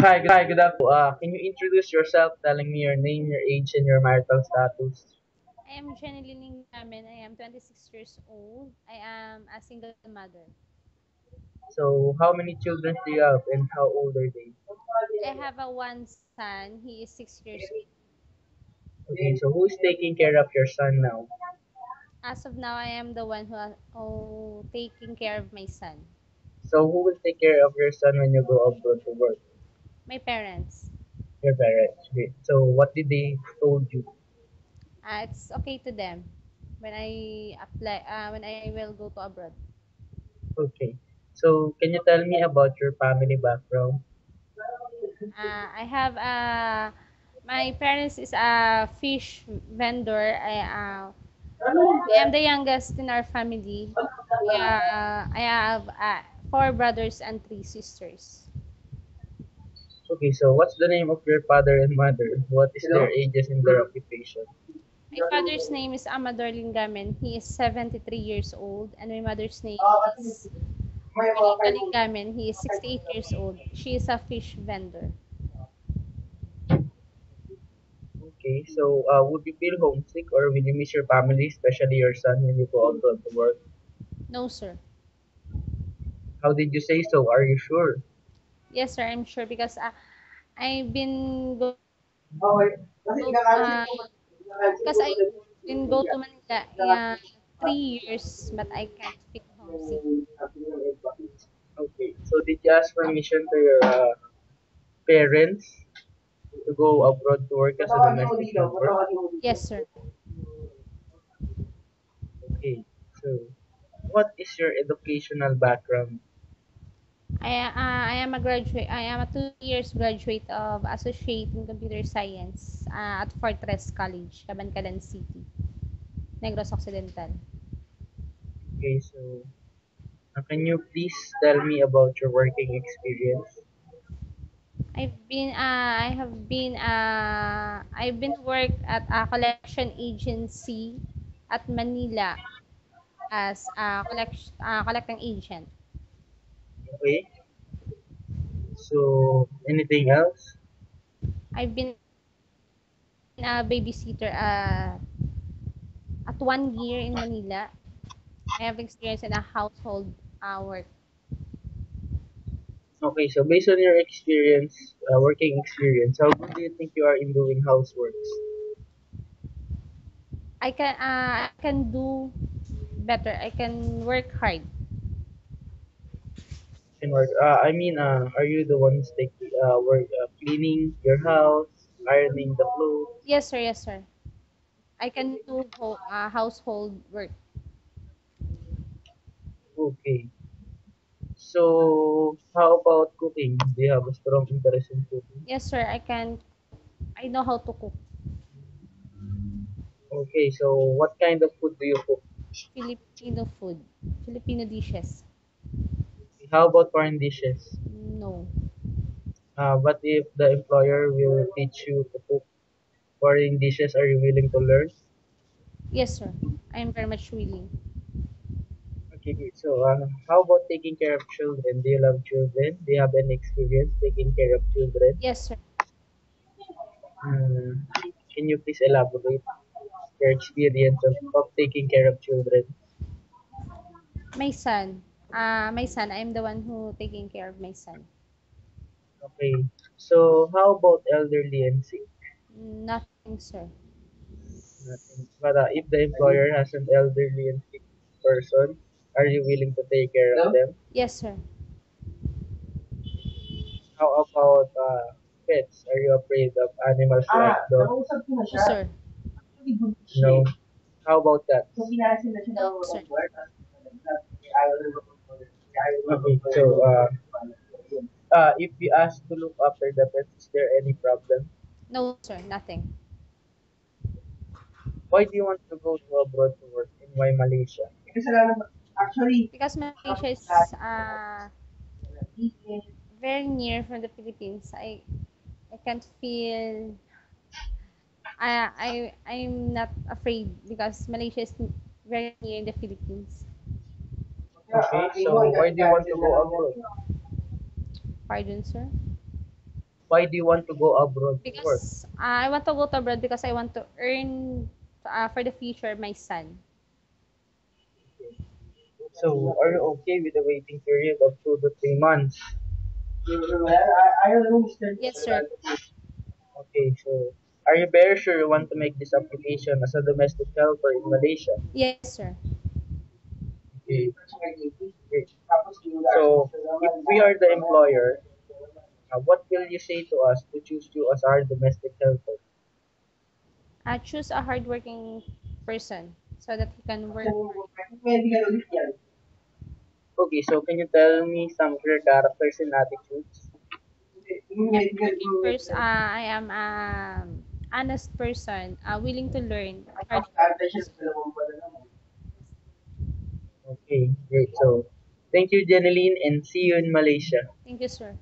Hi, good afternoon. Can you introduce yourself, telling me your name, your age, and your marital status? I am Jenny Lingamen. I am 26 years old. I am a single mother. So, how many children do you have, and how old are they? I have a one son. He is 6 years old. Okay, so who is taking care of your son now? As of now, I am the one taking care of my son. So, who will take care of your son when you go abroad to work? My parents. Your parents. Okay. So, what did they told you? It's okay to them when when I will go to abroad. Okay. So, can you tell me about your family background? I have my parents is a fish vendor. I am the youngest in our family. I have four brothers and three sisters. Okay, so what's the name of your father and mother? What is their ages and their occupation? My father's name is Amador Lingamen. He is 73 years old. And my mother's name is Monica Lingamen. He is 68 years old. She is a fish vendor. Okay, so would you feel homesick or will you miss your family, especially your son, when you go abroad to work? No, sir. How did you say so? Are you sure? Yes, sir. I'm sure because I've been go because I've been go to Manila 3 years, but I can't feel homesick. Okay, so did you ask permission to your parents to go abroad to work as a domestic helper? Yes, sir. Okay, so what is your educational background? I am a graduate. I am a 2 years graduate of Associate in Computer Science at Fortress College, Cabancalan City, Negros Occidental. Okay, so can you please tell me about your working experience? I've been worked at a collection agency at Manila as a collecting agent. Okay, so anything else? I've been a babysitter at 1 year in Manila. I have experience in a household work. Okay, so based on your experience, working experience, how good do you think you are in doing houseworks? I can do better. I can work hard. In work, are you the ones taking cleaning your house, ironing the clothes? Yes, sir. Yes, sir. I can do household work. Okay. So, how about cooking? Do you have a strong interest in cooking? Yes, sir. I can. I know how to cook Okay, so what kind of food do you cook? Filipino food, Filipino dishes. How about foreign dishes? No. But if the employer will teach you to cook foreign dishes, are you willing to learn? Yes, sir. I am very much willing. Okay, great. So, how about taking care of children? Do you love children? Do you have any experience taking care of children? Yes, sir. Hmm. Can you please elaborate your experience of taking care of children? My son. I'm the one who taking care of my son. Okay. So, how about elderly and sick? Nothing, sir. Nothing. But if the employer has an elderly and sick person, are you willing to take care of them? Yes, sir. How about pets? Are you afraid of animals like dogs? No, sir. No. How about cats? No, sir. Okay, so if you ask to look after the pets, is there any problem? No, sir. Nothing. Why do you want to go to abroad to work and why Malaysia? Because Malaysia is very near from the Philippines. I can't feel. I'm not afraid because Malaysia is very near in the Philippines. Okay, so why do you want to go abroad? Pardon, sir. Why do you want to go abroad to work? Because I want to go to abroad because I want to earn for the future my son. So, are you okay with the waiting period of 2 to 3 months? Yes, sir. Okay, so are you very sure you want to make this application as a domestic helper in Malaysia? Yes, sir. Okay. Okay. So, if we are the employer, what will you say to us to choose you as our domestic helper? I choose a hardworking person so that he can work for it. Okay, so can you tell me some of your characters and attitudes? I am a working person. I am honest person, willing to learn, hardworking as well. Okay, great. So, thank you, Jeneline, and see you in Malaysia. Thank you, sir.